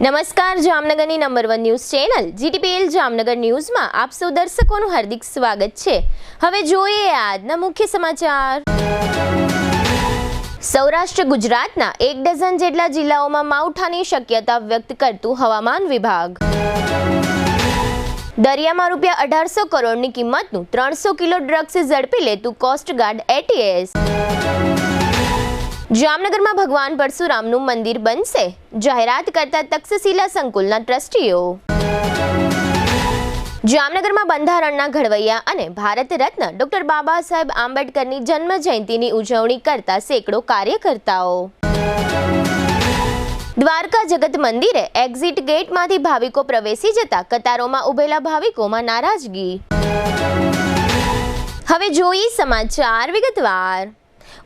નમસ્કાર, જામનગરની number 1 news channel GTPL Jamnagar ન્યૂઝમાં આપ સૌ દર્શકોનું હાર્દિક સ્વાગત છે। હવે જોઈએ આજના મુખ્ય સમાચાર। સૌરાષ્ટ્ર ગુજરાતના 1 ડઝન જેટલા જિલ્લાઓમાં માવઠાની શક્યતા વ્યક્ત કરતું હવામાન વિભાગ। દરિયામાં ₹1800 કરોડની કિંમતનું 300 કિલો ડ્રગ્સ ઝડપી લેતું કોસ્ટગાર્ડ ATS। જામનગરમાં ભગવાન પરશુરામનું મંદિર બનશે, જાહેરાત કરતા તક્ષશિલા સંકુલના ટ્રસ્ટીઓ। જામનગરમાં બંધારણના ઘડવૈયા અને ભારત રત્ન ડોક્ટર બાબા સાહેબ આંબેડકરની જન્મ જયંતિની ઉજવણી કરતા સેંકડો કાર્યકર્તાઓ। દ્વારકા જગત મંદિરે એક્ઝિટ ગેટમાંથી ભાવિકો પ્રવેશી જતા કતારોમાં ઉભેલા ભાવિકોમાં નારાજગી। હવે જોઈએ સમાચાર વિગતવાર।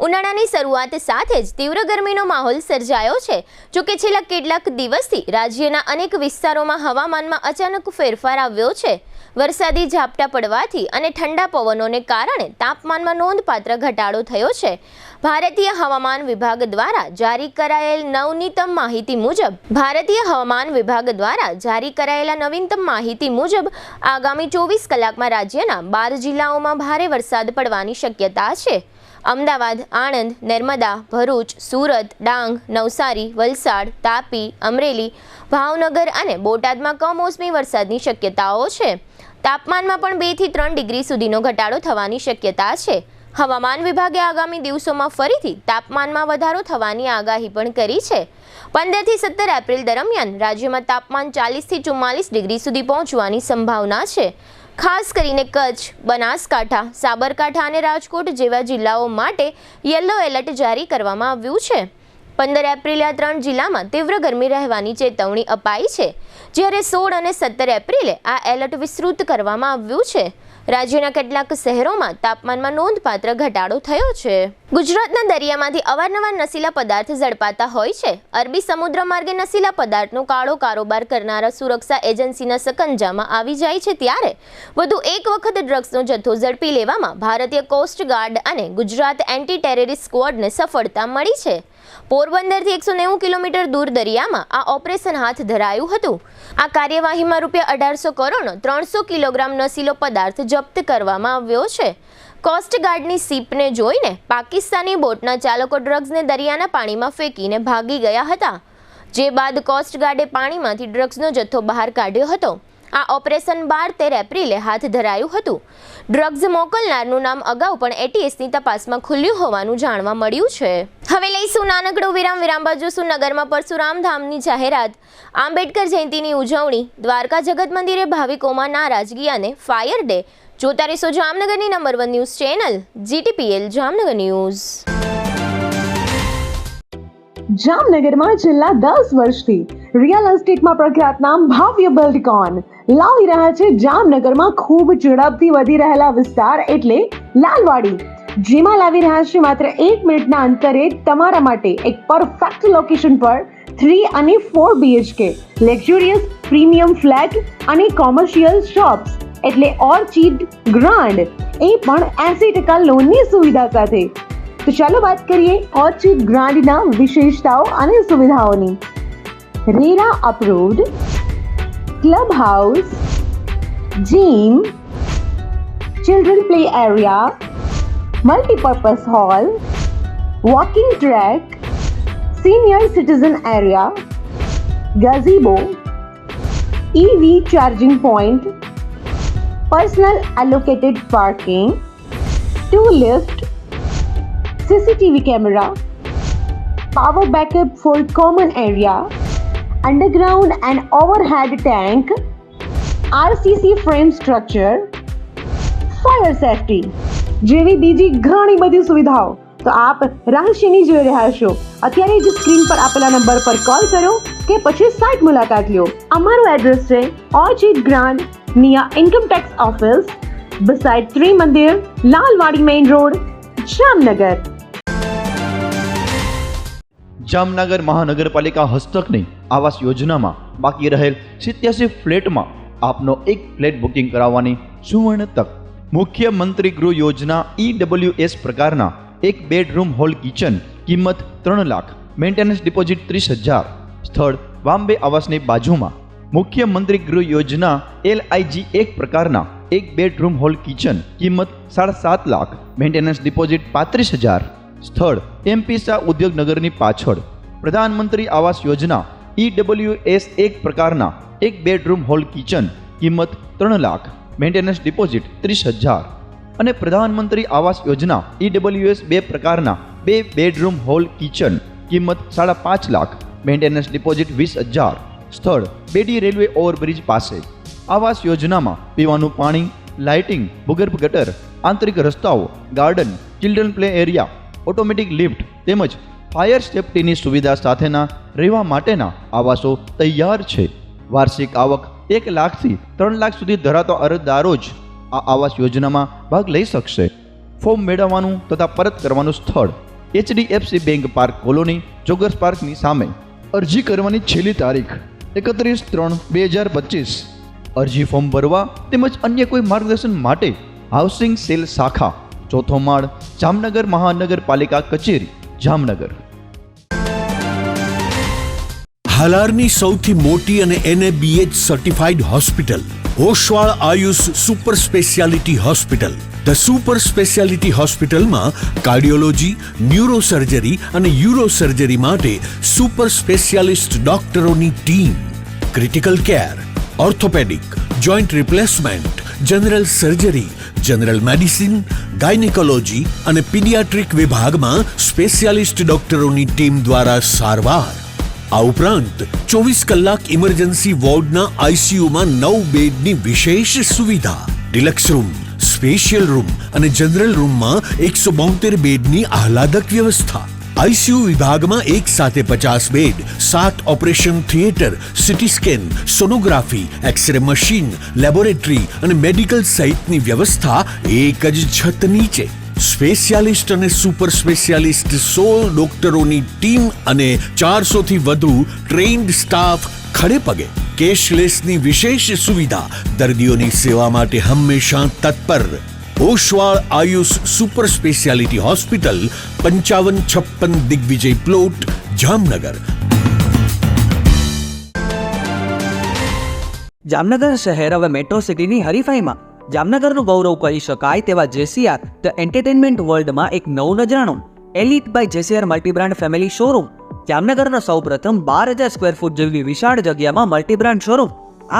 ઉનાળાની શરૂઆત સાથે જ તીવ્ર ગરમીનો માહોલ સર્જાયો છે। જો કે છેલ્લા કેટલાક દિવસથી રાજ્યના અનેક વિસ્તારોમાં હવામાનમાં અચાનક ફેરફાર આવ્યો છે। વરસાદી ઝાપટા પડવાથી અને ઠંડા પવનોને કારણે તાપમાનમાં નોંધપાત્ર ઘટાડો થયો છે। ભારતીય હવામાન વિભાગ દ્વારા જારી કરાયેલ નવીનતમ માહિતી મુજબ આગામી 24 કલાકમાં રાજ્યના 12 જિલ્લાઓમાં ભારે વરસાદ પડવાની શક્યતા છે। અમદાવાદ, આણંદ, નર્મદા, ભરૂચ, સુરત, ડાંગ, નવસારી, વલસાડ, તાપી, અમરેલી, ભાવનગર અને બોટાદમાં કમોસમી વરસાદની શક્યતાઓ છે। તાપમાનમાં પણ 2 થી 3 ડિગ્રી સુધીનો ઘટાડો થવાની શક્યતા છે। હવામાન વિભાગે આગામી દિવસોમાં ફરીથી તાપમાનમાં વધારો થવાની આગાહી પણ કરી છે। 15 થી 17 એપ્રિલ દરમિયાન રાજ્યમાં તાપમાન 40 થી 44 ડિગ્રી સુધી પહોંચવાની સંભાવના છે। ખાસ કરીને કચ્છ, બનાસકાંઠા, સાબરકાંઠા અને રાજકોટ જેવા જિલ્લાઓ માટે યલો એલર્ટ જારી કરવામાં આવ્યું છે। 15 એપ્રિલે આ 3 જિલ્લામાં તીવ્ર ગરમી રહેવાની ચેતવણી અપાઈ છે, જ્યારે 16 અને 17 એપ્રિલે આ એલર્ટ વિસ્તૃત કરવામાં આવ્યું છે। રાજ્યના કેટલાક શહેરોમાં તાપમાનમાં નોંધપાત્ર ઘટાડો થયો છે। ગુજરાતના દરિયામાંથી અવારનવાર નશીલા પદાર્થ ઝડપાતા હોય છે। અરબી સમુદ્ર માર્ગે નશીલા પદાર્થનો કાળો કારોબાર કરનારા સુરક્ષા એજન્સીના સકંજામાં આવી જાય છે, ત્યારે વધુ એક વખત ડ્રગ્સનો જથ્થો ઝડપી લેવામાં ભારતીય કોસ્ટગાર્ડ અને ગુજરાત એન્ટી ટેરરિસ્ટ સ્ક્વોડને સફળતા મળી છે। પોરબંદરથી 190 કિલોમીટર દૂર દરિયામાં આ ઓપરેશન હાથ ધરાયું હતું। આ કાર્યવાહીમાં ₹1800 કરોડનો 300 કિલોગ્રામ નશીલો પદાર્થ જપ્ત કરવામાં આવ્યો છે। કોસ્ટગાર્ડની શિપને જોઈને પાકિસ્તાની બોટના ચાલકો ડ્રગ્સને દરિયાના પાણીમાં ફેંકીને ભાગી ગયા હતા, જે બાદ કોસ્ટગાર્ડે પાણીમાંથી ડ્રગ્સનો જથ્થો બહાર કાઢ્યો હતો। આ ઓપરેશન 12-13 એપ્રિલે હાથ ધરાયું હતું। ડ્રગ્સ મોકલનારનું નામ અગાઉ પણ ATSની તપાસમાં ખુલ્યું હોવાનું જાણવા મળ્યું છે। હવે લઈશું નાનકડો વિરામ બાદ જોશું નગરમાં પરશુરામ ધામની જાહેરાત, આંબેડકર જયંતિની ઉજવણી, દ્વારકા જગત મંદિરે ભાવિકોમાં નારાજગી અને ફાયર ડે। જોતા રહેશો જામનગરની number 1 news channel GTPL Jamnagar news. જામનગરમાં છેલ્લા 10 વર્ષથી રિયલ એસ્ટેટમાં પ્રખ્યાત નામ ભાવ્ય બિલ્ડકોન લાવી રહ્યા છે જામનગરમાં ખૂબ ઝડપથી વધી રહેલા વિસ્તાર એટલે લાલવાડી, જેમાં લાવી રહ્યા છે માત્ર 1 મિનિટના અંતરે તમારા માટે એક પરફેક્ટ લોકેશન પર 3 અને 4 BHK લક્ઝુરિયસ પ્રીમિયમ ફ્લેટ અને કોમર્શિયલ શોપ્સ એટલે ઓર્ચિડ ગ્રાન્ડ, એ પણ 80% લોનની સુવિધા સાથે। તો ચાલો વાત કરીએ ઓર્ચિડ ગ્રાન્ડના વિશેષતાઓ અને સુવિધાઓની। RERA approved, club house, gym, children play area, multipurpose hall, walking track, senior citizen area, gazebo, EV charging point, personal allocated parking, 2 lift, CCTV camera, power backup for common area, underground and overhead tank, RCC frame structure, fire safety જેવી બીજી ઘણી બધી સુવિધાઓ તો આપ રહસ્યની જોઈ રહ્યા છો। અત્યારે જ સ્ક્રીન પર આપેલા નંબર પર કોલ કરો કે પછી સાઇટ મુલાકાત લો। અમારું એડ્રેસ છે orchid grand near income tax office, beside Trimandir, Lalwadi main road, Jamnagar. Jamnagar મહાનગરપાલિકા હસ્તકની આવાસ યોજનામાં બાકી રહેલ 87 ફ્લેટમાં આપનો એક ફ્લેટ બુકિંગ કરાવવાની સુવર્ણ તક। મુખ્યમંત્રી ગૃહ યોજના EWS પ્રકારના 1 બેડરૂમ હોલ કિચન, કિંમત 3 લાખ, મેન્ટેનન્સ ડિપોઝિટ 30,000, સ્થળ વામ્બે આવાસની બાજુમાં મુખ્યમંત્રી ગૃહ યોજના LIG એક પ્રકારના એક બેડરૂમ હોલ કિચન, કિંમત 7.5 લાખ, મેન્ટેનન્સ ડિપોઝિટ 35,000, સ્થળ MP શાહ ઉદ્યોગનગરની પાછળ. પ્રધાનમંત્રી આવાસ યોજના EWS એક પ્રકારના એક બેડરૂમ હોલ કિચન, કિંમત 3 લાખ, મેન્ટેનન્સ ડિપોઝિટ 30,000. અને પ્રધાનમંત્રી આવાસ યોજના EWS 2 પ્રકારના 2 બેડરૂમ હોલ કિચન, કિંમત 5.5 લાખ, મેન્ટેનન્સ ડિપોઝિટ 20,000, સ્થળ બેડી રેલવે ઓવરબ્રિજ પાસે. આવાસ યોજનામાં પીવાનું પાણી, લાઇટિંગ, ભૂગર્ભ ગટર, આંતરિક રસ્તાઓ, garden, children play area, automatic lift તેમજ ફાયર સેફ્ટીની સુવિધા સાથેના રહેવા માટેના આવાસો તૈયાર છે. વાર્ષિક આવક 1 લાખથી 3 લાખ સુધી ધરાવતા અરજદારો જ આ આવાસ યોજનામાં ભાગ લઈ શકશે. ફોર્મ મેળવવાનું તથા પરત કરવાનું સ્થળ HDFC bank park colony, joggers પાર્કની સામે. અરજી કરવાની છેલ્લી તારીખ 31/3/2025. અરજી ફોર્મ ભરવા તેમજ અન્ય કોઈ માર્ગદર્શન માટે હાઉસિંગ સેલ શાખા, 4થો માળ, જામનગર મહાનગરપાલિકા કચેરી, જામનગર. હાલારની સૌથી મોટી અને NABH certified hospital Oshwal Ayush super speciality hospital. The super speciality હોસ્પિટલમાં કાર્ડિયોલોજી, ન્યુરોસર્જરી અને યુરોસર્જરી માટે સુપર સ્પેશિયાલિસ્ટ ડોક્ટરોની team, critical care, orthopaedic, joint replacement, general surgery, general medicine, gynaecology અને પીડિયાટ્રિક વિભાગમાં સ્પેશિયાલિસ્ટ ડોક્ટરોની ટીમ દ્વારા સારવાર. આ ઉપરાંત 24 કલાક ઇમરજન્સી વોર્ડના ICUમાં 9 બેડની વિશેષ સુવિધા, ડિલક્સ રૂમ, સ્પેશિયલ રૂમ અને જનરલ રૂમમાં 172 બેડની આહલાદક વ્યવસ્થા. ICU વિભાગમાં એક સાથે 50 bed, 7 operation theatre, CT scan, sonography, x ray machine, laboratory અને મેડિકલ સહિતની વ્યવસ્થા એક જ છત નીચે. સ્પેશિયાલિસ્ટ અને સુપર સ્પેશિયાલિસ્ટ 16 ડોક્ટરોની ટીમ અને 400 થી વધુ ટ્રેન્ડ સ્ટાફ ખડે પગે. કેશલેસની વિશેષ સુવિધા, દર્દીઓની સેવા માટે હંમેશા તત્પર. Oshwal Ayush super speciality hospital, 5556 Digvijay plot, Jamnagar. Jamnagar શહેર હવે મેટ્રો સિટીની હરીફાઈમાં જામનગરનું ગૌરવ કહી શકાય તેવા JCR ધ એન્ટરટેનમેન્ટ વર્લ્ડમાં એક નવું નજરાણું elite by JCR multibrand family showroom. જામનગરના સૌપ્રથમ 12,000 સ્ક્વેર ફૂટ જેવી વિશાળ જગ્યામાં મલ્ટીબ્રાન્ડ શોરૂમ.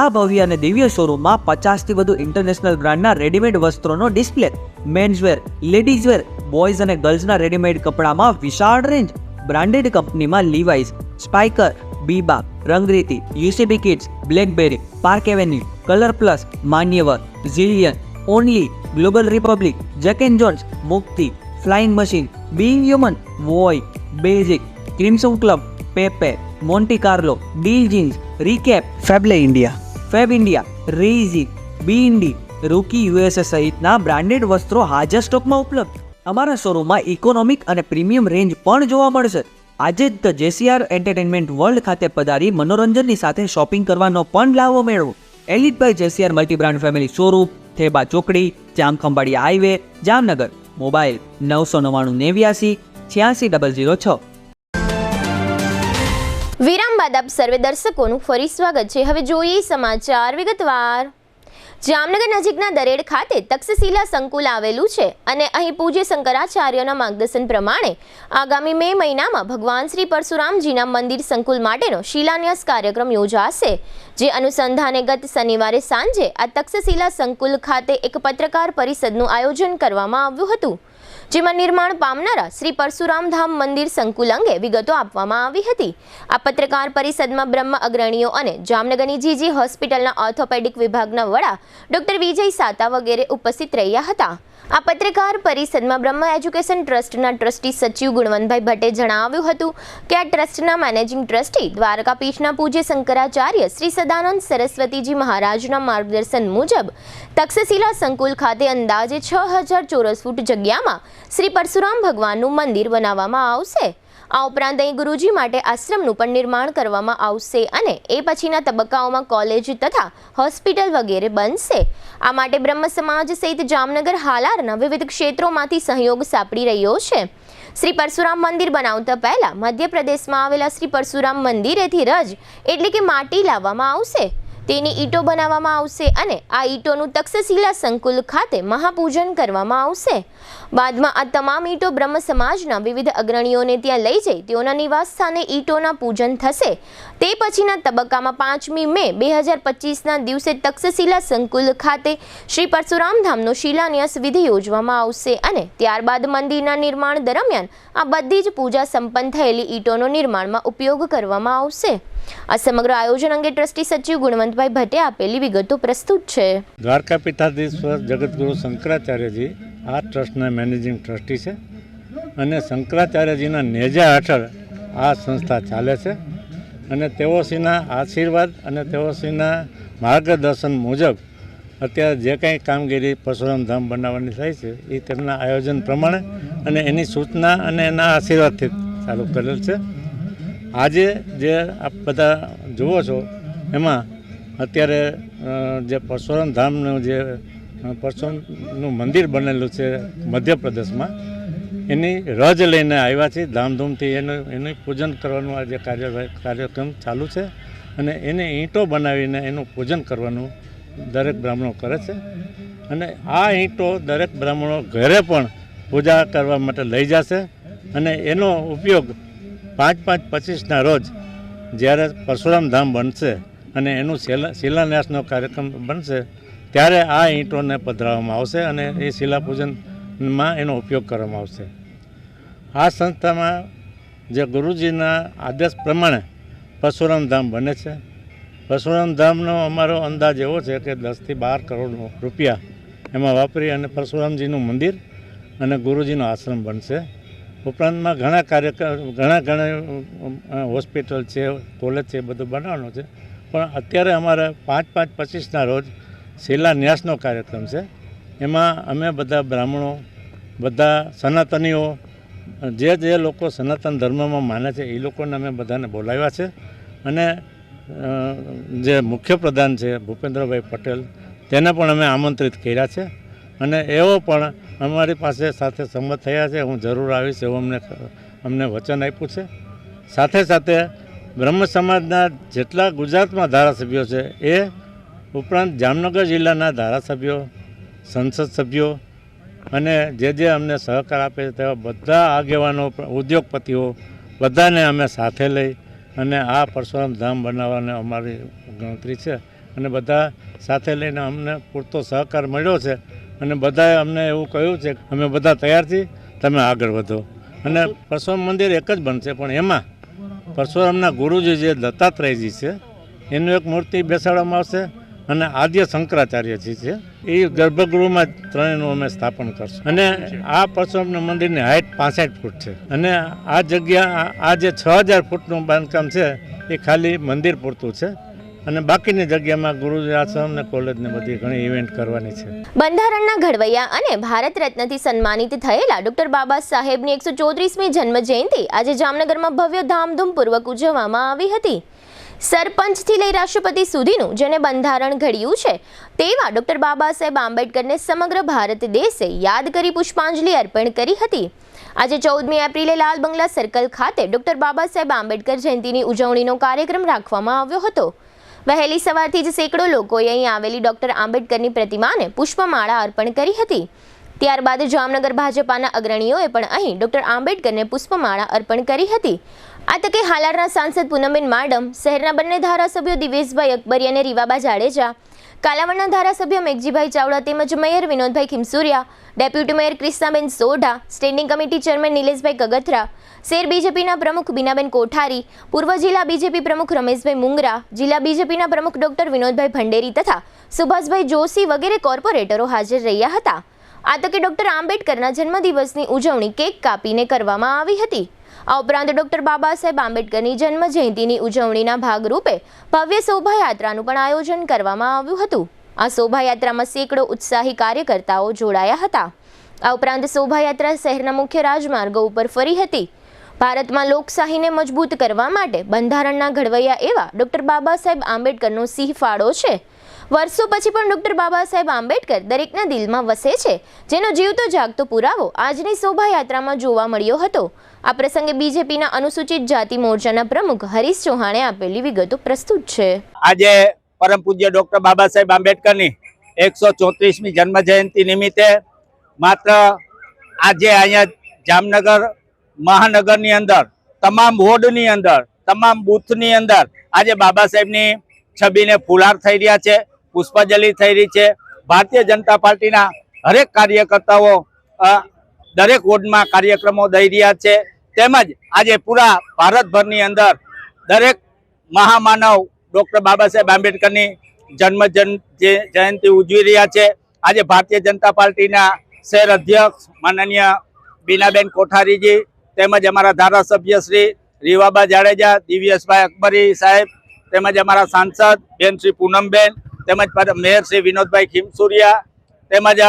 આ ભવ્ય અને દિવ્ય શોરૂમમાં 50થી વધુ ઇન્ટરનેશનલ બ્રાન્ડના રેડીમેડ વસ્ત્રોનો ડિસ્પ્લે, મેન્સવેર, લેડીઝવેર, બોયઝ અને ગર્લ્સના રેડીમેડ કપડામાં વિશાળ રેન્જ. બ્રાન્ડેડ કંપનીમાં Levi's, Spykar, Biba, Rangriti, UCB kids, Blackberry, Park Avenue, colour plus, Manyavar, zillion, only, global republic, Jack and Jones, Mukti, flying machine, being human, Voi, basics, crimson club, Pepe, Monte Carlo, deal jeans, recap, ફેબલે India, Fabindia, રેઝી, બીઇન્ડી, rookie USA સહિતના branded વસ્ત્રો હાજર સ્ટોકમાં ઉપલબ્ધ. અમારા શોરૂમમાં ઇકોનોમિક અને પ્રીમિયમ રેન્જ પણ જોવા મળશે. આજે જ ધ JCR એન્ટરટેનમેન્ટ વર્લ્ડ ખાતે પધારી મનોરંજનની સાથે શોપિંગ કરવાનો પણ લાવો મેળવો. Elite by JCR multibrand family showroom, Theba ચોકડી, જામખંભાળિયા હાઈવે, જામનગર. મોબાઈલ 999 88 વિરામ બાદ આપ સર્વે દર્શકોનું ફરી સ્વાગત છે. હવે જોઈએ સમાચાર વિગતવાર. જામનગર નજીકના દરેડ ખાતે તક્ષશિલા સંકુલ આવેલું છે અને અહીં પૂજ્ય શંકરાચાર્યના માર્ગદર્શન પ્રમાણે આગામી મે મહિનામાં ભગવાન શ્રી પરશુરામજીના મંદિર સંકુલ માટેનો શિલાન્યાસ કાર્યક્રમ યોજાશે. જે અનુસંધાને ગત શનિવારે સાંજે આ તક્ષશિલા સંકુલ ખાતે એક પત્રકાર પરિષદનું આયોજન કરવામાં આવ્યું હતું, જેમાં નિર્માણ પામનારા શ્રી પરશુરામ ધામ મંદિર સંકુલ અંગે વિગતો આપવામાં આવી હતી. આ પત્રકાર પરિષદમાં બ્રહ્મ અગ્રણીઓ અને જામનગરની GG હોસ્પિટલના ઓર્થોપેડિક વિભાગના વડા ડોક્ટર વિજય સાતા વગેરે ઉપસ્થિત રહ્યા હતા. આ પત્રકાર પરિષદમાં બ્રહ્મ એજ્યુકેશન ટ્રસ્ટના ટ્રસ્ટી સચિવ ગુણવંતભાઈ ભટ્ટે જણાવ્યું હતું કે આ ટ્રસ્ટના મેનેજિંગ ટ્રસ્ટી દ્વારકાપીઠના પૂજ્ય શંકરાચાર્ય શ્રી સદાનંદ સરસ્વતીજી મહારાજના માર્ગદર્શન મુજબ તક્ષશિલા સંકુલ ખાતે અંદાજે 6,000 ચોરસ ફૂટ જગ્યામાં શ્રી પરશુરામ ભગવાનનું મંદિર બનાવવામાં આવશે. આ ઉપરાંત અહીં ગુરુજી માટે આશ્રમનું પણ નિર્માણ કરવામાં આવશે અને એ પછીના તબક્કાઓમાં કોલેજ તથા હોસ્પિટલ વગેરે બનશે. આ માટે બ્રહ્મ સમાજ સહિત જામનગર હાલારના વિવિધ ક્ષેત્રોમાંથી સહયોગ સાંપડી રહ્યો છે. શ્રી પરશુરામ મંદિર બનાવતા પહેલા મધ્યપ્રદેશમાં આવેલા શ્રી પરશુરામ મંદિરેથી રજ એટલે કે માટી લાવવામાં આવશે, તેની ઈંટો બનાવવામાં આવશે અને આ ઈંટોનું તક્ષશિલા સંકુલ ખાતે મહાપૂજન કરવામાં આવશે. બાદમાં આ તમામ ઈંટો બ્રહ્મ સમાજના વિવિધ અગ્રણીઓને ત્યાં લઈ જઈ તેઓના નિવાસ સ્થાને ઈંટોના પૂજન થશે. તે પછીના તબક્કામાં 5મી મે 2025ના દિવસે તક્ષશિલા સંકુલ ખાતે શ્રી પરશુરામ ધામનો શિલાન્યાસ વિધિ યોજવામાં આવશે અને ત્યારબાદ મંદિરના નિર્માણ દરમિયાન આ બધી જ પૂજા સંપન્ન થયેલી ઈંટોનો નિર્માણમાં ઉપયોગ કરવામાં આવશે. આ સમગ્ર આયોજન અંગે ટ્રસ્ટી સચિવ ગુણવંતભાઈ ભટ્ટે આપેલી વિગતો પ્રસ્તુત છે. દ્વારકા પીઠાધીશ્વર જગતગુરુ શંકરાચાર્યજી આ ટ્રસ્ટના મેનેજિંગ ટ્રસ્ટી છે અને શંકરાચાર્યજીના નેજા હેઠળ આ સંસ્થા ચાલે છે અને તેઓશ્રીના આશીર્વાદ અને તેઓશ્રીના માર્ગદર્શન મુજબ અત્યારે જે કંઈ કામગીરી પરશુરામ ધામ બનાવવાની થાય છે એ તેમના આયોજન પ્રમાણે અને એની સૂચના અને એના આશીર્વાદથી ચાલુ કરેલ છે. આજે જે આપ બધા જુઓ છો એમાં અત્યારે જે પરશુરામ ધામનું જે પરશુરામનું મંદિર બનેલું છે મધ્યપ્રદેશમાં, એની રજ લઈને આવ્યા છીએ. ધામધૂમથી એનું પૂજન કરવાનું આ જે કાર્યક્રમ ચાલુ છે અને એને ઈંટો બનાવીને એનું પૂજન કરવાનું દરેક બ્રાહ્મણો કરે છે અને આ ઈંટો દરેક બ્રાહ્મણો ઘરે પણ પૂજા કરવા માટે લઈ જશે અને એનો ઉપયોગ 5/5/25ના રોજ જ્યારે પરશુરામ ધામ બનશે અને એનું શિલાન્યાસનો કાર્યક્રમ બનશે ત્યારે આ ઈંટોને પધરાવવામાં આવશે અને એ શિલાપૂજનમાં એનો ઉપયોગ કરવામાં આવશે. આ સંસ્થામાં જે ગુરુજીના આદેશ પ્રમાણે પરશુરામ ધામ બને છે. પરશુરામ ધામનો અમારો અંદાજ એવો છે કે 10થી 12 કરોડ રૂપિયા એમાં વાપરી અને પરશુરામજીનું મંદિર અને ગુરુજીનો આશ્રમ બનશે. ઉપરાંતમાં ઘણા હોસ્પિટલ છે, કોલેજ છે, એ બધું બનાવવાનું છે. પણ અત્યારે અમારે 5/5/25ના રોજ શિલાન્યાસનો કાર્યક્રમ છે. એમાં અમે બધા બ્રાહ્મણો, બધા સનાતનીઓ, જે લોકો સનાતન ધર્મમાં માને છે એ લોકોને અમે બધાને બોલાવ્યા છે અને જે મુખ્ય પ્રધાન છે ભૂપેન્દ્રભાઈ પટેલ તેને પણ અમે આમંત્રિત કર્યા છે અને એવો પણ અમારી પાસે સાથે સંમત થયા છે. હું જરૂર આવીશ એવું અમને વચન આપ્યું છે. સાથે સાથે બ્રહ્મ સમાજના જેટલા ગુજરાતમાં ધારાસભ્યો છે એ ઉપરાંત જામનગર જિલ્લાના ધારાસભ્યો, સંસદ સભ્યો અને જે અમને સહકાર આપે છે તેવા બધા આગેવાનો, ઉદ્યોગપતિઓ બધાને અમે સાથે લઈ અને આ પરશુરામ ધામ બનાવવાની અમારી ગણતરી છે અને બધા સાથે લઈને અમને પૂરતો સહકાર મળ્યો છે અને બધાએ અમને એવું કહ્યું છે કે અમે બધા તૈયાર છીએ, તમે આગળ વધો. અને પરશુરામ મંદિર એક જ બનશે પણ એમાં પરશુરામના ગુરુજી જે દત્તાત્રેયજી છે એનું એક મૂર્તિ બેસાડવામાં આવશે અને આદ્ય શંકરાચાર્યજી છે એ ગર્ભગૃહમાં ત્રણેયનું અમે સ્થાપન કરશું. અને આ પરશુરામના મંદિરની હાઇટ 65 ફૂટ છે અને આ જગ્યા આ જે 6000 ફૂટનું બાંધકામ છે એ ખાલી મંદિર પૂરતું છે અને બાકીની જગ્યામાં ગુરુજી આશ્રમ ને કોલેજ ને બધી ઘણી ઇવેન્ટ કરવાની છે. બંધારણના ઘડવૈયા અને ભારત રત્નથી સન્માનિત થયેલા ડોક્ટર બાબા સાહેબની 134મી જન્મ જયંતિ આજે જામનગરમાં ભવ્ય ધામધૂમપૂર્વક ઉજવવામાં આવી હતી. સરપંચથી લઈ રાષ્ટ્રપતિ સુધીનું જેને બંધારણ ઘડ્યું છે તેવા ડોક્ટર બાબા સાહેબ આંબેડકરને સમગ્ર ભારત દેશે યાદ કરી પુષ્પાંજલિ અર્પણ કરી હતી. આજે 14મી એપ્રિલે લાલ બંગલા સર્કલ ખાતે ડોક્ટર બાબા સાહેબ આંબેડકર જયંતિની ઉજવણીનો કાર્યક્રમ રાખવામાં આવ્યો હતો. વહેલી સવારથી જ સેંકડો લોકોએ અહીં આવેલી ડોક્ટર આંબેડકરની પ્રતિમાને પુષ્પમાળા અર્પણ કરી હતી. ત્યારબાદ જામનગર ભાજપાના અગ્રણીઓએ પણ અહીં ડોક્ટર આંબેડકરને પુષ્પમાળા અર્પણ કરી હતી. આ તકે હાલારના સાંસદ પૂનમબેન માડમ, શહેરના બંને ધારાસભ્યો દિવેશભાઈ અકબરી અને રીવાબા જાડેજા, કાલાવડના ધારાસભ્ય મેઘજીભાઈ ચાવડા તેમજ mayor Vinodbhai Khimsuriya, deputy mayor Krishnaben Sodha, standing committee chairman Nileshbhai Kagathara, શહેર બીજેપીના પ્રમુખ બીનાબેન કોઠારી, પૂર્વ જિલ્લા બીજેપી પ્રમુખ રમેશભાઈ મુંગરા, જિલ્લા બીજેપીના પ્રમુખ ડોક્ટર વિનોદભાઈ ભંડેરી તથા સુભાષભાઈ જોશી વગેરે કોર્પોરેટરો હાજર રહ્યા હતા. આ તકે ડોક્ટર આંબેડકરના જન્મદિવસની ઉજવણી કેક કાપીને કરવામાં આવી હતી. આ ઉપરાંત ડોક્ટર બાબા સાહેબ આંબેડકરની જન્મ જયંતિની ઉજવણીના ભાગરૂપે ભવ્ય શોભાયાત્રાનું પણ આયોજન કરવામાં આવ્યું હતું. આ શોભાયાત્રામાં સેંકડો ઉત્સાહી કાર્યકર્તાઓ જોડાયા હતા. આ ઉપરાંત શોભાયાત્રા શહેરના મુખ્ય રાજમાર્ગો ઉપર ફરી હતી. ભારતમાં લોકશાહીને મજબૂત કરવા માટે બંધારણના ઘડવૈયા એવા ડૉક્ટર બાબા સાહેબ આંબેડકરનો સિંહ ફાળો છે. વર્ષો પછી પણ ડૉક્ટર બાબા સાહેબ આંબેડકર દરેકના દિલમાં વસે છે, જેનો જીવતો જાગતો પુરાવો આજની શોભાયાત્રામાં જોવા મળ્યો હતો. આ પ્રસંગે બીજેપીના અનુસૂચિત જાતિ મોરચાના પ્રમુખ હરીશ ચૌહાણે આપેલી વિગતો પ્રસ્તુત છે. આજે પરમ પૂજ્ય ડૉક્ટર બાબા સાહેબ આંબેડકરની 134મી જન્મ જયંતિ નિમિત્તે માત્ર આજે અહીંયા જામનગર મહાનગરની અંદર તમામ વોર્ડની અંદર તમામ બૂથની અંદર આજે બાબા સાહેબની છબીને ફુલાર થઈ રહ્યા છે, પુષ્પાંજલિ થઈ રહી છે. ભારતીય જનતા પાર્ટીના હરેક કાર્યકર્તાઓ દરેક વોર્ડમાં કાર્યક્રમો દઈ રહ્યા છે. તેમજ આજે પૂરા ભારતભરની અંદર દરેક મહામાનવ ડૉક્ટર બાબા સાહેબ આંબેડકરની જન્મ જયંતિ ઉજવી રહ્યા છે. આજે ભારતીય જનતા પાર્ટીના શહેર અધ્યક્ષ માનનીય બીનાબેન કોઠારીજી તેમજ અમારા ધારાસભ્ય શ્રી રીવાબા જાડેજા, દિવ્યેશભાઈ અકબરી સાહેબ તેમજ અમારા સાંસદ બેન શ્રી પૂનમબેન તેમજ મેયર શ્રી વિનોદભાઈ ખીમસુરિયા તેમજ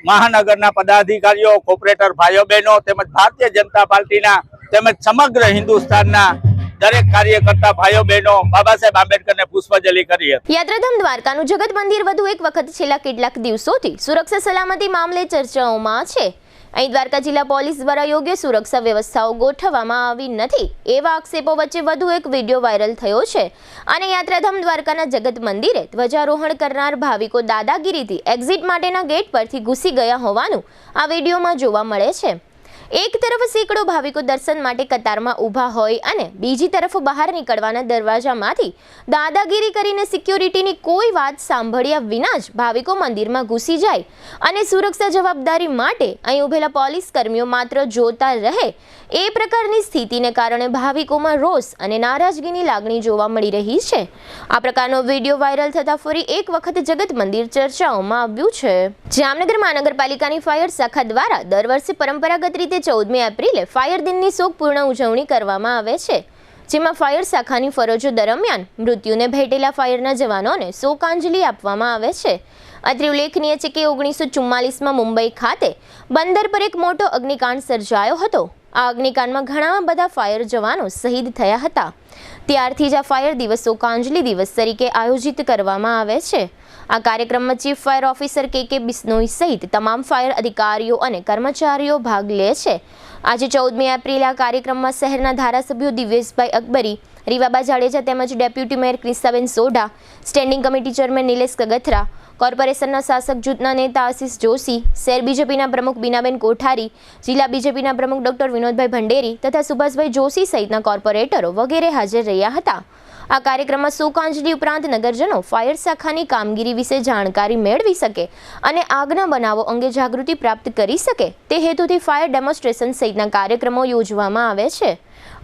મહાનગરના પદાધિકારીઓ, કોર્પોરેટર ભાઈઓ બહેનો તેમજ ભારતીય જનતા પાર્ટીના તેમજ સમગ્ર હિન્દુસ્તાનના દરેક કાર્યકર્તા ભાઈઓ બહેનો બાબા સાહેબ આંબેડકરને પુષ્પાંજલિ કરી હતી. યાત્રાધામ દ્વારકાનું જગત મંદિર વધુ એક વખત છેલ્લા કેટલાક દિવસોથી સુરક્ષા સલામતી મામલે ચર્ચાઓમાં છે. અહીં દ્વારકા જિલ્લા પોલીસ દ્વારા યોગ્ય સુરક્ષા વ્યવસ્થાઓ ગોઠવવામાં આવી નથી એવા આક્ષેપો વચ્ચે વધુ એક વિડીયો વાયરલ થયો છે અને યાત્રાધામ દ્વારકાના જગત મંદિરે ધ્વજારોહણ કરનાર ભાવિકો દાદાગીરીથી એક્ઝિટ માટેના ગેટ પરથી ઘૂસી ગયા હોવાનું આ વિડીયોમાં જોવા મળે છે. એક તરફ સેંકડો ભાવિકો દર્શન માટે કતારમાં ઊભા હોય અને બીજી તરફ બહાર નીકળવાના દરવાજામાંથી દાદાગીરી કરીને સિક્યોરિટીની કોઈ વાત સાંભળ્યા વિના જ ભાવિકો મંદિરમાં ઘૂસી જાય અને સુરક્ષા જવાબદારી માટે અહીં ઊભેલા પોલીસ કર્મીઓ માત્ર જોતા રહે એ પ્રકારની સ્થિતિને કારણે ભાવિકોમાં રોષ અને નારાજગીની લાગણી જોવા મળી રહી છે. આ પ્રકારનો વિડીયો વાયરલ થતાં ફરી એક વખત જગત મંદિર ચર્ચાઓમાં આવ્યું છે. જામનગર મહાનગરપાલિકાની ફાયર શાખા દ્વારા દર વર્ષે પરંપરાગત રીતે 14મી એપ્રિલે ફાયર દિનની શોકપૂર્ણ ઉજવણી કરવામાં આવે છે, જેમાં ફાયર શાખાની ફરજો દરમિયાન મૃત્યુને ભેટેલા ફાયરના જવાનોને શોકાંજલિ આપવામાં આવે છે. અત્રે ઉલ્લેખનીય છે કે 1944માં મુંબઈ ખાતે બંદર પર એક મોટો અગ્નિકાંડ સર્જાયો હતો. આ અગ્નિકાંડમાં ઘણા બધા ફાયર જવાનો શહીદ થયા હતા. ત્યારથી જ આ ફાયર દિવસ શોકાંજલિ દિવસ તરીકે આયોજિત કરવામાં આવે છે. આ કાર્યક્રમમાં ચીફ ફાયર ઓફિસર કે બિશ્નોઈ સહિત તમામ ફાયર અધિકારીઓ અને કર્મચારીઓ ભાગ લે છે. આજે 14મી એપ્રિલે આ કાર્યક્રમમાં શહેરના ધારાસભ્યો દિવ્યેશભાઈ અકબરી, રીવાબા જાડેજા તેમજ deputy mayor Kristaben Sodha, standing committee chairman Nilesh Kagathara, કોર્પોરેશનના શાસક જૂથના નેતા આશિષ જોશી, શહેર બીજેપીના પ્રમુખ બીનાબેન કોઠારી, જિલ્લા બીજેપીના પ્રમુખ ડોક્ટર વિનોદભાઈ ભંડેરી તથા સુભાષભાઈ જોશી સહિતના કોર્પોરેટરો વગેરે હાજર રહ્યા હતા. આ કાર્યક્રમમાં શોકાંજલિ ઉપરાંત નગરજનો ફાયર શાખાની કામગીરી વિશે જાણકારી મેળવી શકે અને આગના બનાવો અંગે જાગૃતિ પ્રાપ્ત કરી શકે તે હેતુથી ફાયર ડેમોન્સ્ટ્રેશન સહિતના કાર્યક્રમો યોજવામાં આવે છે.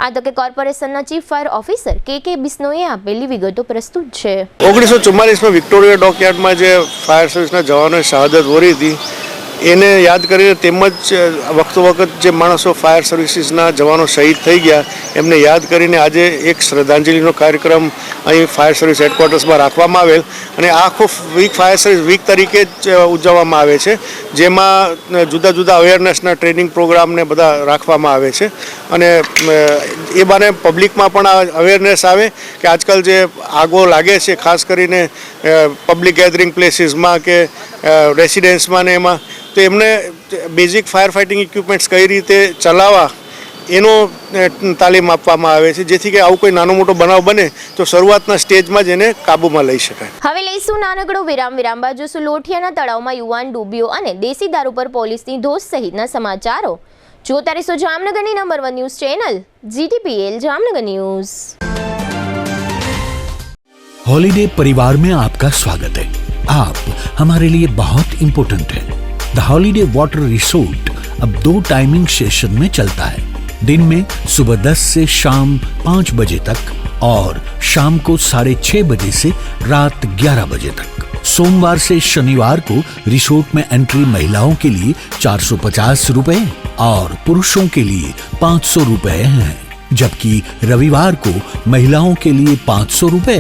આ તકે કોર્પોરેશનના ચીફ ફાયર ઓફિસર કે બિશ્નોઈએ આપેલી વિગતો પ્રસ્તુત છે. 1944માં વિક્ટોરિયા ડોકયાર્ડમાં જે ફાયર સર્વિસના જવાનોએ શહાદત વરી હતી એને યાદ કરીને તેમજ વખત જે માણસો ફાયર સર્વિસીસના જવાનો શહીદ થઈ ગયા એમને યાદ કરીને આજે એક શ્રદ્ધાંજલિનો કાર્યક્રમ અહીં ફાયર સર્વિસ હેડક્વાર્ટર્સમાં રાખવામાં આવેલ અને આખો વીક ફાયર સર્વિસ વીક તરીકે જ ઉજવવામાં આવે છે, જેમાં જુદા જુદા અવેરનેસના ટ્રેનિંગ પ્રોગ્રામને બધા રાખવામાં આવે છે અને એ બાને પબ્લિકમાં પણ આ અવેરનેસ આવે કે આજકાલ જે આગો લાગે છે ખાસ કરીને પબ્લિક ગેધરિંગ પ્લેસીસમાં કે રેસિડેન્સમાં ને એમાં તો એમને બેઝિક ફાયર ફાઇટિંગ ઇક્વિપમેન્ટ્સ કઈ રીતે ચલાવવા એનો તાલીમ આપવામાં આવે છે, જેથી કે આવું કોઈ નાનો મોટો બનાવ બને તો શરૂઆતના સ્ટેજમાં જ એને કાબૂમાં લઈ શકાય. હવે લઈશું નાનકડો વિરામ બાદ જોશું લોઠિયાના તળાવમાં યુવાન ડૂબ્યો અને દેશી દારૂ પર પોલીસની ધોષ સહિતના સમાચારો. જોતા રહેશો જામનગરની number 1 news channel GTPL Jamnagar news. Holiday परिवार में आपका स्वागत है. आप हमारे लिए बहुत इम्पोर्टेंट है. द हॉलीडे वाटर रिसोर्ट अब 2 टाइमिंग सेशन में चलता है. दिन में सुबह 10 से शाम 5 बजे तक और शाम को 6:30 बजे से रात 11 बजे तक. सोमवार से शनिवार को रिसोर्ट में एंट्री महिलाओं के लिए 450 रुपए और पुरुषों के लिए 500 रुपए है, जबकि रविवार को महिलाओं के लिए 500 रुपए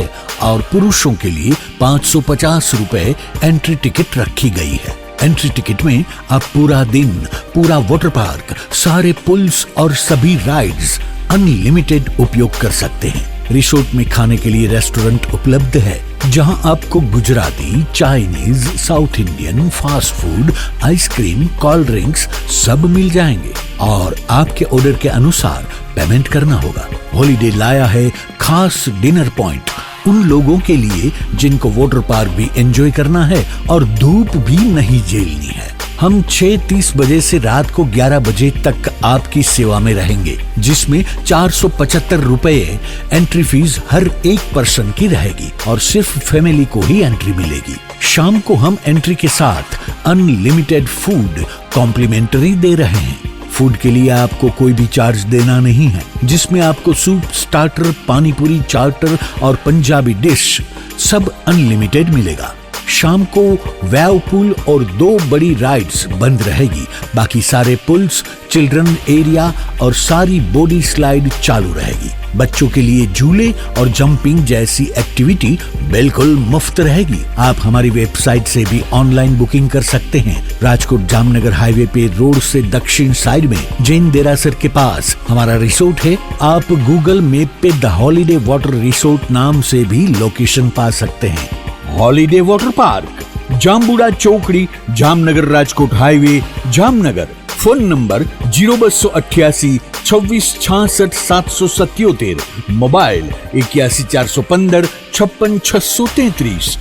और पुरुषों के लिए 550 रुपए एंट्री टिकट रखी गई है. एंट्री टिकट में आप पूरा दिन, पूरा वाटर पार्क, सारे पुल्स और सभी राइड्स अनलिमिटेड उपयोग कर सकते हैं। रिसोर्ट में खाने के लिए रेस्टोरेंट उपलब्ध है, जहां आपको Gujarati, Chinese, south Indian, fast food, ice cream, cold drinks सब मिल जाएंगे और आपके ऑर्डर के अनुसार पेमेंट करना होगा। हॉलीडे लाया है खास डिनर पॉइंट उन लोगों के लिए जिनको वाटर पार्क भी एंजॉय करना है और धूप भी नहीं झेलनी है। हम 6:30 बजे से रात को 11 बजे तक आपकी सेवा में रहेंगे, जिसमें 475 रुपए एंट्री फीस हर एक पर्सन की रहेगी और सिर्फ फैमिली को ही एंट्री मिलेगी। शाम को हम एंट्री के साथ अनलिमिटेड फूड कॉम्प्लीमेंट्री दे रहे हैं। फूड के लिए आपको कोई भी चार्ज देना नहीं है, जिसमें आपको सूप, स्टार्टर, पानीपुरी, चार्टर और पंजाबी डिश सब अनलिमिटेड मिलेगा। शाम को वेव पूल और 2 बड़ी राइड्स बंद रहेगी, बाकी सारे पुल्स, चिल्ड्रन एरिया और सारी बॉडी स्लाइड चालू रहेगी। बच्चों के लिए झूले और जंपिंग जैसी एक्टिविटी बिल्कुल मुफ्त रहेगी। आप हमारी वेबसाइट से भी ऑनलाइन बुकिंग कर सकते हैं। राजकोट जामनगर हाईवे पे रोड से दक्षिण साइड में जैन देरासर के पास हमारा रिसोर्ट है। आप गूगल मैप पे द हॉलीडे वाटर रिसोर्ट नाम से भी लोकेशन पा सकते हैं। हॉलीडे वाटर पार्क, जामबुड़ा चौकड़ी, Jamnagar Rajkot highway, Jamnagar. Phone number 0288 26 66 777, mobile 81 415 56 633।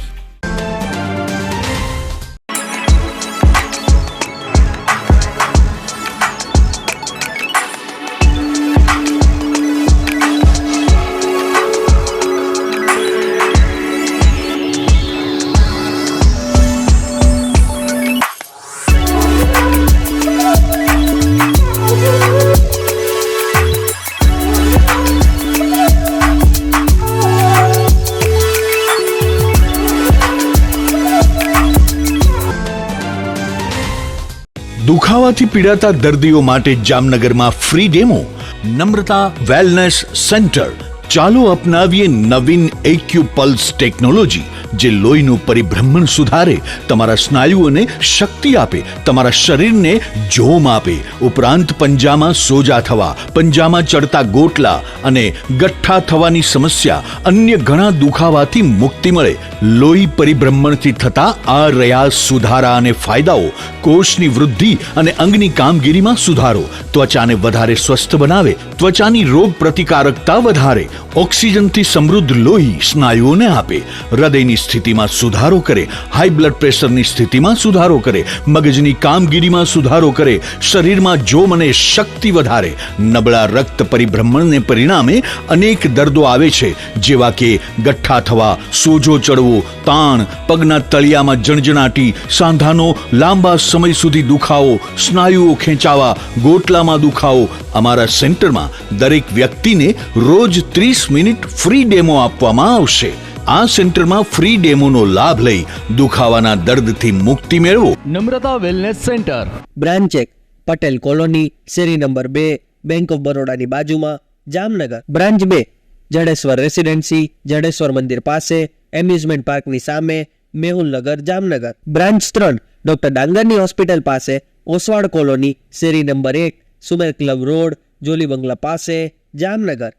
દુખાવાથી પીડાતા દર્દીઓ માટે જામનગરમાં ફ્રી ડેમો। નમ્રતા વેલનેસ સેન્ટર। ચાલો અપનાવીએ નવીન એક્યુ પલ્સ ટેકનોલોજી, જે લોહીનું પરિભ્રમણ સુધારે, તમારા સ્નાયુઓને શક્તિ આપે, તમારા શરીરને જોમ આપે, ઉપરાંત પંજામાં સોજા થવા, પંજામાં ચડતા ગોટલા અને ગઠ્ઠા થવાની સમસ્યા, અન્ય ઘણા દુખાવાથી મુક્તિ મળે। લોહી પરિભ્રમણથી થતા આ રહ્યા સુધારા અને ફાયદાઓ। કોષની વૃદ્ધિ અને અંગની કામગીરીમાં સુધારો, ત્વચાને વધારે સ્વસ્થ બનાવે, ત્વચાની રોગ પ્રતિકારકતા વધારે, ઓક્સિજનથી સમૃદ્ધ લોહી સ્નાયુઓને આપે, હૃદયની સ્થિતિમાં સુધારો કરે, હાઈ બ્લડ પ્રેશરની સ્થિતિમાં સુધારો કરે, મગજની કામગીરીમાં સુધારો કરે, શરીરમાં જોમ અને શક્તિ વધારે। નબળા રક્ત પરિભ્રમણને પરિણામે અનેક દર્દો આવે છે, જેવા કે ગઠ્ઠા થવા, સોજો ચડવો, તાણ, પગના તળિયામાં જણજણાટી, સાંધાનો લાંબા સમય સુધી દુખાવો, સ્નાયુઓ ખેંચાવા, ગોટલામાં દુખાવો। અમારા સેન્ટરમાં દરેક વ્યક્તિને રોજ 30 મિનિટ ફ્રી ડેમો આપવામાં આવશે। આ સેન્ટરમાં ફ્રી ડેમોનો લાભ લઈ દુખાવાના દર્દથી મુક્તિ મેળવો। Namrata wellness centre, branch 1 Patel colony, શેરી નંબર 2, બેંક ઓફ બરોડાની બાજુમાં, જામનગર। બ્રાન્ચ 2 જડેશ્વર રેસિડેન્સી, જડેશ્વર મંદિર પાસે, એમ્યુઝમેન્ટ પાર્કની સામે, મેહુલનગર, જામનગર। બ્રાન્ચ 3 ડોક્ટર ડાંગરની હોસ્પિટલ પાસે, ઓસવાડ કોલોની, શેરી number 1, Sumer club road, jolly bungalow પાસે, જામનગર।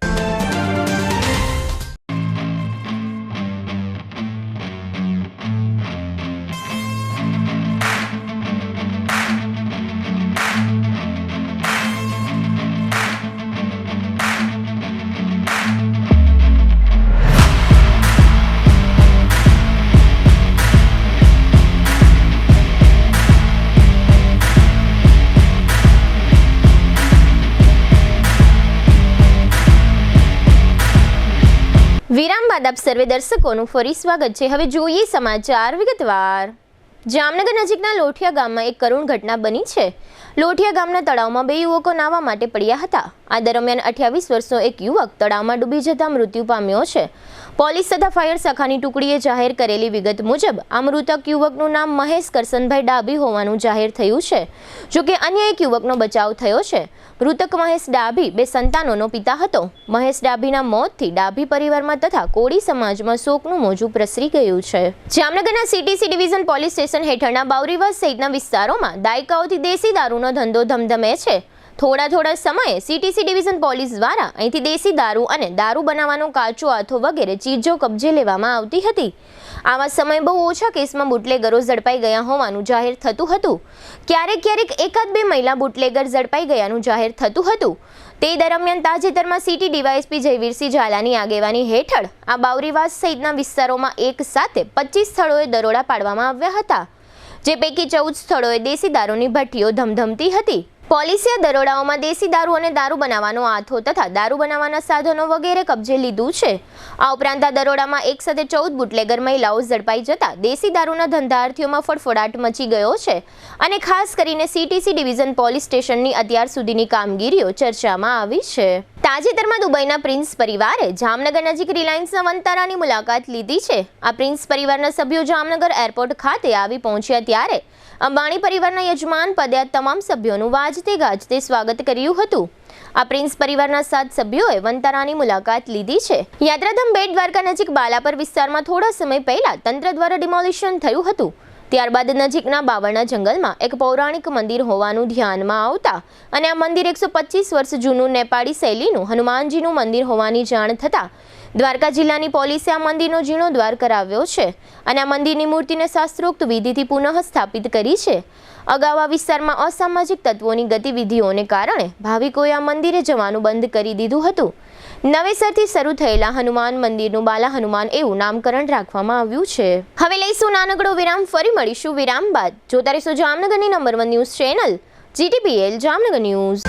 વિરામ બાદ આપ સર્વે દર્શકોનું ફરી સ્વાગત છે। હવે જોઈએ સમાચાર વિગતવાર। જામનગર નજીકના લોઠિયા ગામમાં એક કરુણ ઘટના બની છે। લોઠિયા ગામના તળાવમાં 2 યુવકો નાહવા માટે પડ્યા હતા। આ દરમિયાન 28 વર્ષનો એક યુવક તળાવમાં ડૂબી જતા મૃત્યુ પામ્યો છે। પોલીસ તથા ફાયર શાખાની ટુકડીએ જાહેર કરેલી વિગત મુજબ આ મૃતક યુવકનું નામ મહેશ કરસનભાઈ ડાભી હોવાનું જાહેર થયું છે। જોકે અન્ય એક યુવકનો બચાવ થયો છે। મૃતક મહેશ ડાભી 2 સંતાનોનો પિતા હતો। મહેશ ડાભીના મોતથી ડાભી પરિવારમાં તથા કોળી સમાજમાં શોકનું મોજું પ્રસરી ગયું છે। જામનગરના સીટીસી ડિવિઝન પોલીસ સ્ટેશન હેઠળના બાવરીવાસ સહિતના વિસ્તારોમાં દાયકાઓથી દેશી દારૂનો ધંધો ધમધમે છે। થોડા સમયે સીટીસી ડિવિઝન પોલીસ દ્વારા અહીંથી દેશી દારૂ અને દારૂ બનાવવાનો કાચો આથો વગેરે ચીજો કબજે લેવામાં આવતી હતી. આવા સમયે બહુ ઓછા કેસમાં બુટલેગરો ઝડપાઈ ગયા હોવાનું જાહેર થતું હતું. ક્યારેક એકાદ બે મહિલા બુટલેગર ઝડપાઈ ગયાનું જાહેર થતું હતું. તે દરમિયાન તાજેતરમાં સિટી ડીવાયએસપી જયવીરસિંહ ઝાલાની આગેવાની હેઠળ આ બાવરીવાસ સહિતના વિસ્તારોમાં એક સાથે 25 સ્થળોએ દરોડા પાડવામાં આવ્યા હતા, જે પૈકી 14 સ્થળોએ દેશી દારૂની ભઠ્ઠીઓ ધમધમતી હતી. પોલીસે દરોડાઓમાં દેશી દારૂ અને દારૂ બનાવવાનો આથો તથા દારૂ બનાવવાના સાધનો વગેરે કબજે લીધું છે. આ ઉપરાંત આ દરોડામાં એક સાથે 14 બુટલેગર મહિલાઓ ઝડપાઈ જતા દેશી દારૂના ધંધાર્થીઓમાં ફફડાટ મચી ગયો છે અને ખાસ કરીને સીટીસી ડિવિઝન પોલીસ સ્ટેશનની અત્યાર સુધીની કામગીરીઓ ચર્ચામાં આવી છે. તાજેતરમાં દુબઈના પ્રિન્સ પરિવારે જામનગર નજીક રિલાયન્સના વંતારાની મુલાકાત લીધી છે. આ પ્રિન્સ પરિવારના સભ્યો જામનગર એરપોર્ટ ખાતે આવી પહોંચ્યા ત્યારે અંબાણી પરિવારના યજમાન પદે આ તમામ સભ્યોનું વાજતે ગાજતે સ્વાગત કર્યું હતું. આ પ્રિન્સ પરિવારના 7 સભ્યોએ વંતારાની મુલાકાત લીધી છે. યાત્રાધામ બેટ દ્વારકા નજીક બાલાપર વિસ્તારમાં થોડા સમય પહેલા તંત્ર દ્વારા ડિમોલિશન થયું હતું. ત્યારબાદ નજીકના બાવળના જંગલમાં એક પૌરાણિક મંદિર હોવાનું ધ્યાનમાં આવતા અને આ મંદિર 125 વર્ષ જૂનું નેપાળી શૈલીનું હનુમાનજીનું મંદિર હોવાની જાણ થતાં દ્વારકા જિલ્લાની પોલીસે આ મંદિરનો જીર્ણોદ્ધાર કરાવ્યો છે અને આ મંદિરની મૂર્તિને શાસ્ત્રોક્ત વિધિથી પુનઃ સ્થાપિત કરી છે. અગાઉ આ વિસ્તારમાં અસામાજિક તત્વોની ગતિવિધિઓને કારણે ભાવિકોએ આ મંદિરે જવાનું બંધ કરી દીધું હતું. નવેસરથી શરૂ થયેલા હનુમાન મંદિરનું બાલા હનુમાન એવું નામકરણ રાખવામાં આવ્યું છે. હવે લઈશું નાનકડો વિરામ, ફરી મળીશું વિરામ બાદ. જોતા રહેશો જામનગરની number 1 news channel GTPL Jamnagar news.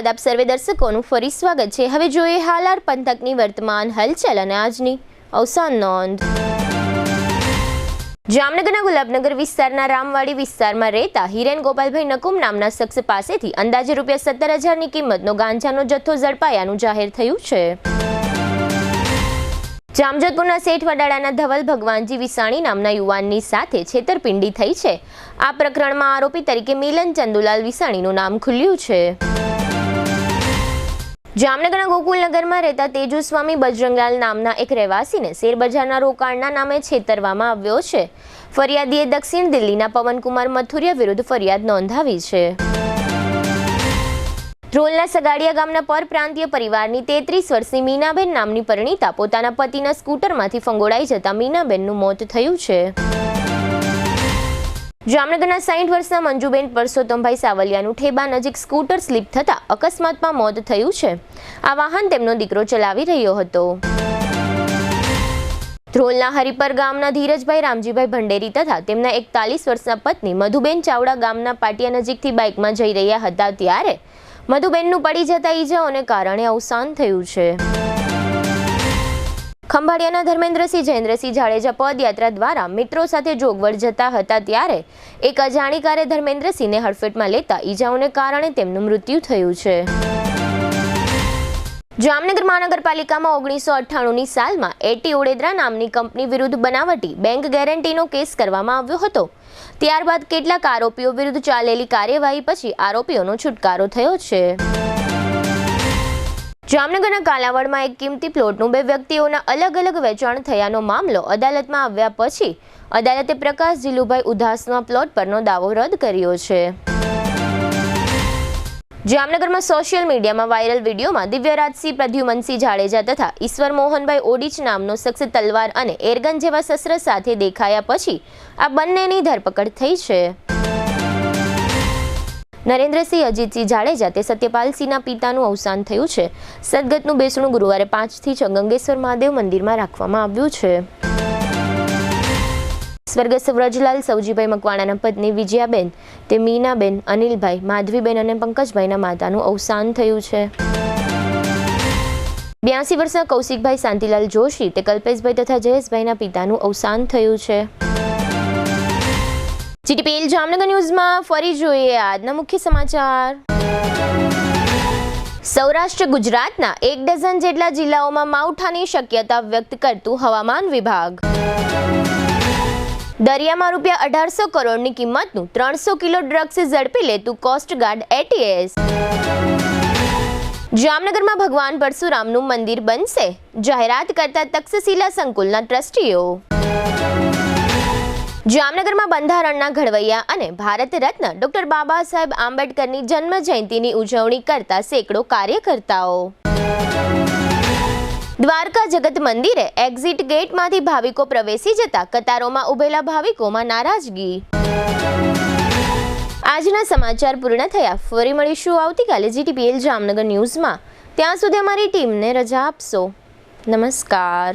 આપ સર્વે દર્શકોનું ફરી સ્વાગત છે. હવે જોઈએ હાલાર પંથકની વર્તમાન હલચલ અને આજની અવસાન નોંધ. જામનગરના ગુલાબનગર વિસ્તારના રામવાડી વિસ્તારમાં રહેતા હિરેન ગોપાલભાઈ નકુમ નામના શખ્સ પાસેથી અંદાજે ₹17,000ની કિંમતનો ગાંજાનો જથ્થો ઝડપાયાનું જાહેર થયું છે. જામજોધપુરના શેઠ વડાળાના ધવલ ભગવાનજી વિસાણી નામના યુવાનની સાથે છેતરપિંડી થઈ છે. આ પ્રકરણમાં આરોપી તરીકે મિલન ચંદુલાલ વિસાણીનું નામ ખુલ્યું છે. જામનગરના ગોકુલનગરમાં રહેતા તેજુસ્વામી બજરંગલાલ નામના એક રહેવાસીને શેરબજારના રોકાણના નામે છેતરવામાં આવ્યો છે. ફરિયાદીએ દક્ષિણ દિલ્હીના પવનકુમાર મથુરિયા વિરુદ્ધ ફરિયાદ નોંધાવી છે. ધ્રોલના સગાડિયા ગામના પરપ્રાંતીય પરિવારની 33 વર્ષની મીનાબેન નામની પરિણીતા પોતાના પતિના સ્કૂટરમાંથી ફંગોળાઈ જતા મીનાબેનનું મોત થયું છે. જામનગરના 60 વર્ષના મંજુબેન પરસોત્તમભાઈ સાવલિયાનું ઠેબા નજીક સ્કૂટર સ્લીપ થતા અકસ્માતમાં મોત થયું છે. આ વાહન તેમનો દીકરો ચલાવી રહ્યો હતો. ધ્રોલના હરિપર ગામના ધીરજભાઈ રામજીભાઈ ભંડેરી તથા તેમના 41 વર્ષના પત્ની મધુબેન ચાવડા ગામના પાટિયા નજીકથી બાઇકમાં જઈ રહ્યા હતા ત્યારે મધુબેનનું પડી જતા ઈજાઓને કારણે અવસાન થયું છે. ખંભાળિયાના ધર્મેન્દ્રસિંહ જયેન્દ્રસિંહ જાડેજા પદયાત્રા દ્વારા મિત્રો સાથે જોગવડ જતા હતા ત્યારે એક અજાણી કારે ધર્મેન્દ્રસિંહને હડફેટમાં લેતા ઈજાઓને કારણે તેમનું મૃત્યુ થયું છે. જામનગર મહાનગરપાલિકામાં 1998ની સાલમાં એટી ઓડેદરા નામની કંપની વિરુદ્ધ બનાવટી બેંક ગેરંટીનો કેસ કરવામાં આવ્યો હતો. ત્યારબાદ કેટલાક આરોપીઓ વિરુદ્ધ ચાલેલી કાર્યવાહી પછી આરોપીઓનો છુટકારો થયો છે. જામનગરના કાલાવડમાં એક કિંમતી પ્લોટનું 2 વ્યક્તિઓના અલગ અલગ વેચાણ થયાનો મામલો અદાલતમાં આવ્યા પછી અદાલતે પ્રકાશ જીલુભાઈ ઉધાસના પ્લોટ પરનો દાવો રદ કર્યો છે. જામનગરમાં સોશિયલ મીડિયામાં વાયરલ વિડીયોમાં દિવ્યરાજસિંહ પ્રદ્યુમનસિંહ જાડેજા તથા ઈશ્વર મોહનભાઈ ઓડિચ નામનો શખ્સ તલવાર અને એરગન જેવા શસ્ત્ર સાથે દેખાયા પછી આ બંનેની ધરપકડ થઈ છે. નરેન્દ્રસિંહ અજીતસિંહ જાડેજા તે સત્યપાલસિંહના પિતાનું અવસાન થયું છે. સદગતનું બેસણું ગુરુવારે 5 થી 6 ગંગેશ્વર મહાદેવ મંદિરમાં રાખવામાં આવ્યું છે. સ્વર્ગસ્થ વ્રજલાલ સવજીભાઈ મકવાણાના પત્ની વિજયાબેન, તે મીનાબેન, અનિલભાઈ, માધવીબેન અને પંકજભાઈના માતાનું અવસાન થયું છે. 82 વર્ષના કૌશિકભાઈ શાંતિલાલ જોશી, તે કલ્પેશભાઈ તથા જયેશભાઈના પિતાનું અવસાન થયું છે. જીટીપીએલ જામનગર ન્યૂઝમાં ફરી જોઈએ આજના મુખ્ય સમાચાર. સૌરાષ્ટ્ર ગુજરાતના 1 ડઝન જેટલા જિલ્લાઓમાં માવઠાની શક્યતા વ્યક્ત કરતું હવામાન વિભાગ. દરિયામાં ₹1800 કરોડની કિંમતનું 300 કિલો ડ્રગ્સ ઝડપી લેતું કોસ્ટગાર્ડ ATS. જામનગરમાં ભગવાન પરશુરામનું મંદિર બનશે, જાહેરાત કરતા તક્ષશિલા સંકુલના ટ્રસ્ટીઓ. જામનગરમાં બંધારણના ઘડવૈયા અને ભારત રત્ન ડોક્ટર બાબા સાહેબ આંબેડકરની જન્મ જયંતિની ઉજવણી કરતા સેંકડો કાર્યકર્તાઓ. દ્વારકા જગત મંદિરે એક્ઝિટ ગેટમાંથી ભાવિકો પ્રવેશી જતા કતારોમાં ઉભેલા ભાવિકોમાં નારાજગી. આજના સમાચાર પૂર્ણ થયા. ફરી મળીશું આવતીકાલે જીટીપીએલ જામનગર ન્યૂઝમાં. ત્યાં સુધી અમારી ટીમને રજા આપશો. નમસ્કાર.